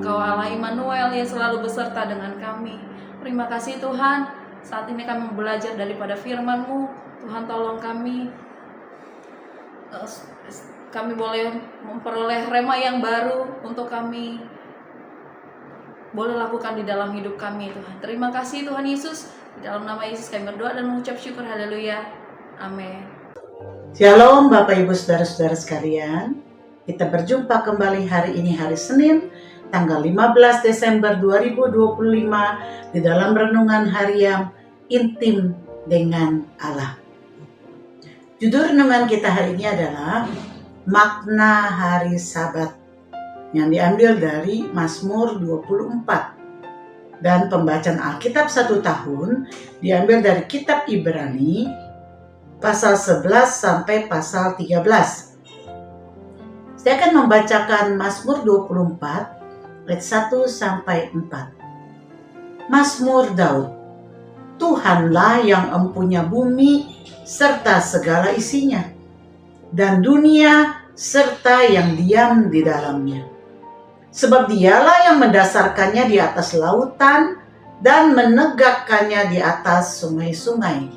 Engkau Allah Immanuel yang selalu beserta dengan kami. Terima kasih Tuhan, saat ini kami belajar daripada firman-Mu. Tuhan tolong kami, kami boleh memperoleh rema yang baru untuk kami boleh lakukan di dalam hidup kami Tuhan. Terima kasih Tuhan Yesus. Di dalam nama Yesus kami berdoa dan mengucap syukur. Haleluya. Amin. Shalom Bapak Ibu Saudara-saudara sekalian. Kita berjumpa kembali hari ini, hari Senin, tanggal 15 Desember 2025 di dalam renungan harian intim dengan Allah. Judul renungan kita hari ini adalah makna hari Sabat yang diambil dari Mazmur 24. Dan pembacaan Alkitab 1 tahun diambil dari kitab Ibrani pasal 11 sampai pasal 13. Saya akan membacakan Mazmur 24 ayat 1 sampai 4. Mazmur Daud. Tuhanlah yang empunya bumi serta segala isinya, dan dunia serta yang diam di dalamnya. Sebab dialah yang mendasarkannya di atas lautan dan menegakkannya di atas sungai-sungai.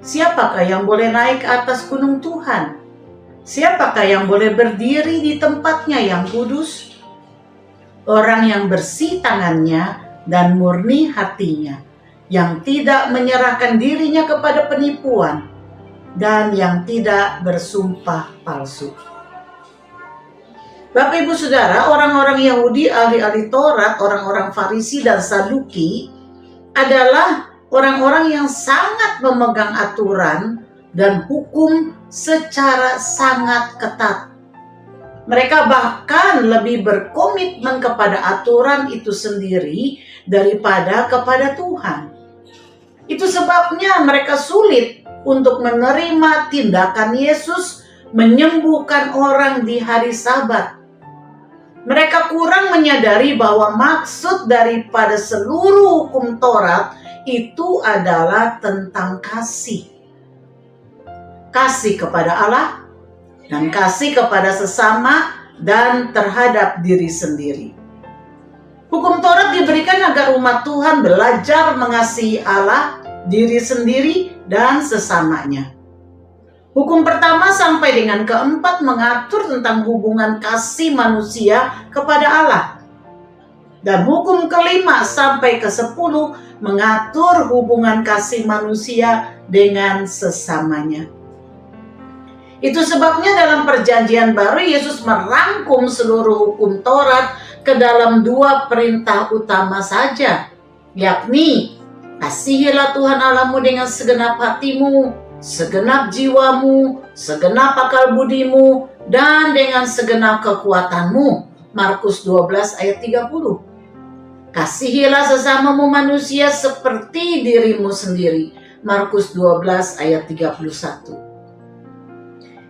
Siapakah yang boleh naik ke atas gunung Tuhan? Siapakah yang boleh berdiri di tempatnya yang kudus? Orang yang bersih tangannya dan murni hatinya, yang tidak menyerahkan dirinya kepada penipuan, dan yang tidak bersumpah palsu. Bapak Ibu Saudara, orang-orang Yahudi, ahli-ahli Taurat, orang-orang Farisi dan Saduki adalah orang-orang yang sangat memegang aturan dan hukum secara sangat ketat. Mereka bahkan lebih berkomitmen kepada aturan itu sendiri daripada kepada Tuhan. Itu sebabnya mereka sulit untuk menerima tindakan Yesus menyembuhkan orang di hari Sabat. Mereka kurang menyadari bahwa maksud daripada seluruh hukum Taurat itu adalah tentang kasih. Kasih kepada Allah dan kasih kepada sesama dan terhadap diri sendiri. Hukum Taurat diberikan agar umat Tuhan belajar mengasihi Allah, diri sendiri, dan sesamanya. Hukum pertama sampai dengan keempat mengatur tentang hubungan kasih manusia kepada Allah. Dan hukum kelima sampai ke-10 mengatur hubungan kasih manusia dengan sesamanya. Itu sebabnya dalam perjanjian baru Yesus merangkum seluruh hukum Taurat ke dalam 2 perintah utama saja, yakni kasihilah Tuhan Allahmu dengan segenap hatimu, segenap jiwamu, segenap akal budimu, dan dengan segenap kekuatanmu. Markus 12 ayat 30. Kasihilah sesamamu manusia seperti dirimu sendiri. Markus 12 ayat 31.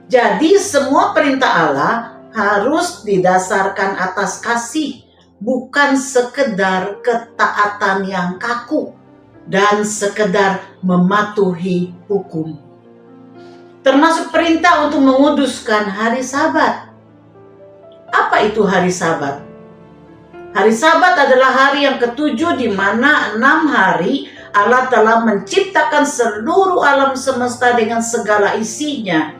Jadi semua perintah Allah harus didasarkan atas kasih, bukan sekedar ketaatan yang kaku dan sekedar mematuhi hukum. Termasuk perintah untuk menguduskan hari Sabat. Apa itu hari Sabat? Hari Sabat adalah hari yang ke-7 di mana 6 hari Allah telah menciptakan seluruh alam semesta dengan segala isinya.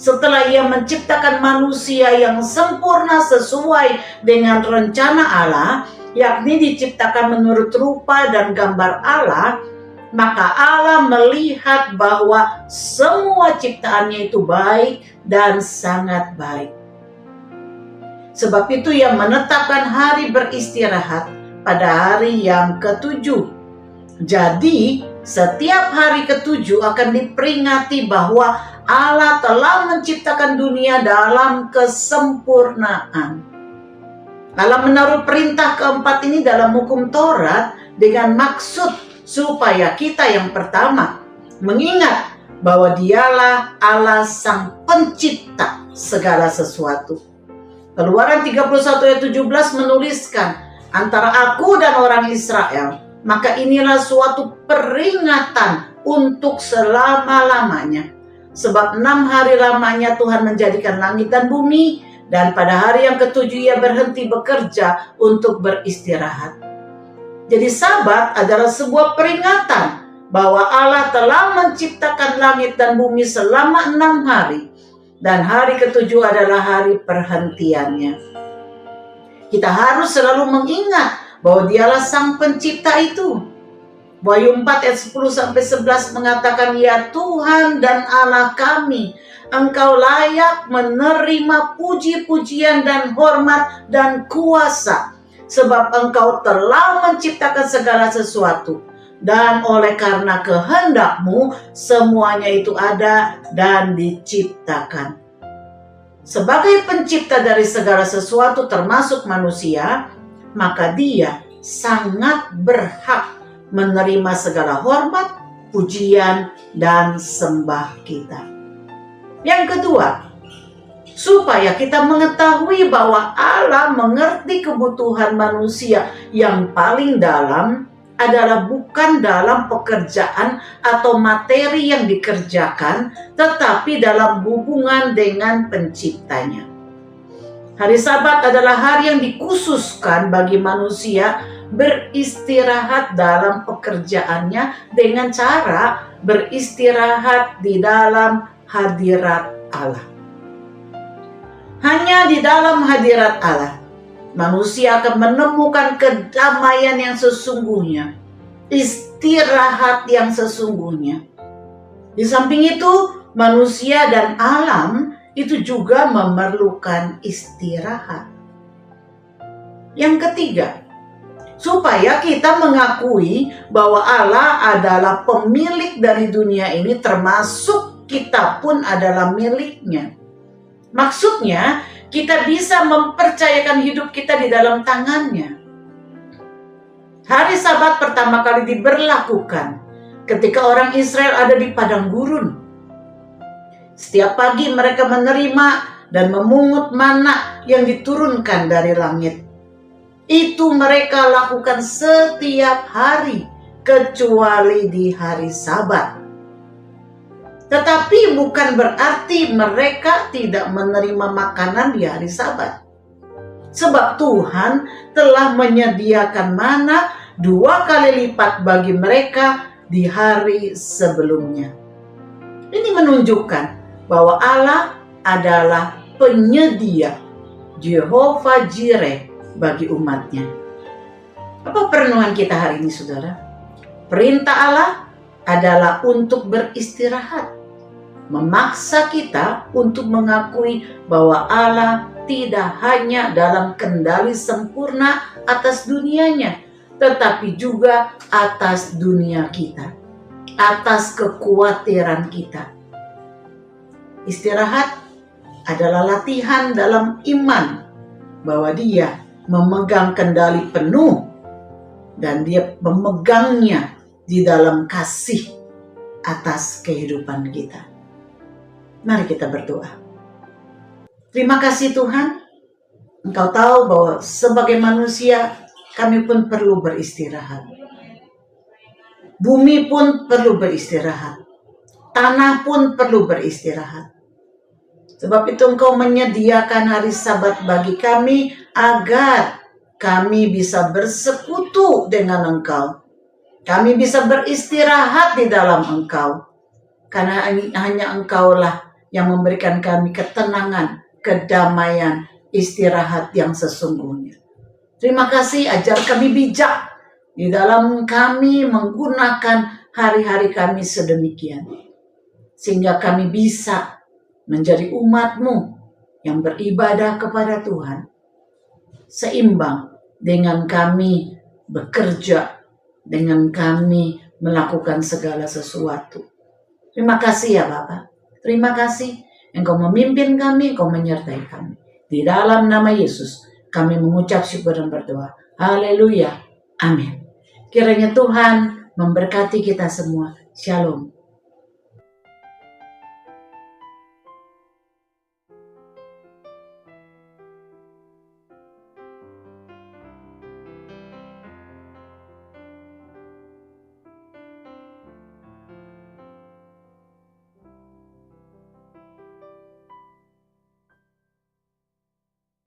Setelah Ia menciptakan manusia yang sempurna sesuai dengan rencana Allah, yakni diciptakan menurut rupa dan gambar Allah, maka Allah melihat bahwa semua ciptaannya itu baik dan sangat baik. Sebab itu Ia menetapkan hari beristirahat pada hari yang ke-7. Jadi setiap hari ke-7 akan diperingati bahwa Allah telah menciptakan dunia dalam kesempurnaan. Allah menaruh perintah keempat ini dalam hukum Taurat dengan maksud supaya kita yang pertama mengingat bahwa Dialah Allah sang pencipta segala sesuatu. Keluaran 31 ayat 17 menuliskan, antara aku dan orang Israel, maka inilah suatu peringatan untuk selama-lamanya. Sebab 6 hari lamanya Tuhan menjadikan langit dan bumi, dan pada hari yang ketujuh ia berhenti bekerja untuk beristirahat. Jadi Sabat adalah sebuah peringatan bahwa Allah telah menciptakan langit dan bumi selama 6 hari, dan hari ketujuh adalah hari perhentiannya. Kita harus selalu mengingat bahwa Dialah Sang Pencipta itu. Wahyu 4 ayat 10-11 mengatakan, "Ya Tuhan dan Allah kami, Engkau layak menerima puji-pujian dan hormat dan kuasa, sebab Engkau telah menciptakan segala sesuatu, dan oleh karena kehendak-Mu semuanya itu ada dan diciptakan." Sebagai pencipta dari segala sesuatu termasuk manusia, maka Dia sangat berhak menerima segala hormat, pujian, dan sembah kita. Yang kedua, supaya kita mengetahui bahwa Allah mengerti kebutuhan manusia yang paling dalam adalah bukan dalam pekerjaan atau materi yang dikerjakan, tetapi dalam hubungan dengan penciptanya. Hari Sabat adalah hari yang dikhususkan bagi manusia beristirahat dalam pekerjaannya dengan cara beristirahat di dalam hadirat Allah. Hanya di dalam hadirat Allah manusia akan menemukan kedamaian yang sesungguhnya, istirahat yang sesungguhnya. Di samping itu, manusia dan alam itu juga memerlukan istirahat. Yang ketiga, supaya kita mengakui bahwa Allah adalah pemilik dari dunia ini, termasuk kita pun adalah miliknya. Maksudnya, kita bisa mempercayakan hidup kita di dalam tangannya. Hari Sabat pertama kali diberlakukan ketika orang Israel ada di padang gurun. Setiap pagi mereka menerima dan memungut mana yang diturunkan dari langit. Itu mereka lakukan setiap hari, kecuali di hari Sabat. Tetapi bukan berarti mereka tidak menerima makanan di hari Sabat. Sebab Tuhan telah menyediakan mana 2 kali lipat bagi mereka di hari sebelumnya. Ini menunjukkan bahwa Allah adalah penyedia, Jehovah Jireh, bagi umatnya. Apa perenungan kita hari ini, saudara? Perintah Allah adalah untuk beristirahat, memaksa kita untuk mengakui bahwa Allah tidak hanya dalam kendali sempurna atas dunianya, tetapi juga atas dunia kita, atas kekhawatiran kita. Istirahat adalah latihan dalam iman bahwa Dia memegang kendali penuh dan Dia memegangnya di dalam kasih atas kehidupan kita. Mari kita berdoa. Terima kasih Tuhan, Engkau tahu bahwa sebagai manusia kami pun perlu beristirahat. Bumi pun perlu beristirahat. Tanah pun perlu beristirahat. Sebab itu Engkau menyediakan hari Sabat bagi kami agar kami bisa bersekutu dengan Engkau. Kami bisa beristirahat di dalam Engkau. Karena hanya Engkaulah yang memberikan kami ketenangan, kedamaian, istirahat yang sesungguhnya. Terima kasih, ajar kami bijak di dalam kami menggunakan hari-hari kami sedemikian. Sehingga kami bisa menjadi umat-Mu yang beribadah kepada Tuhan, seimbang dengan kami bekerja, dengan kami melakukan segala sesuatu. Terima kasih ya Bapa. Terima kasih Engkau memimpin kami, Engkau menyertai kami. Di dalam nama Yesus kami mengucap syukur dan berdoa. Haleluya. Amin. Kiranya Tuhan memberkati kita semua. Shalom.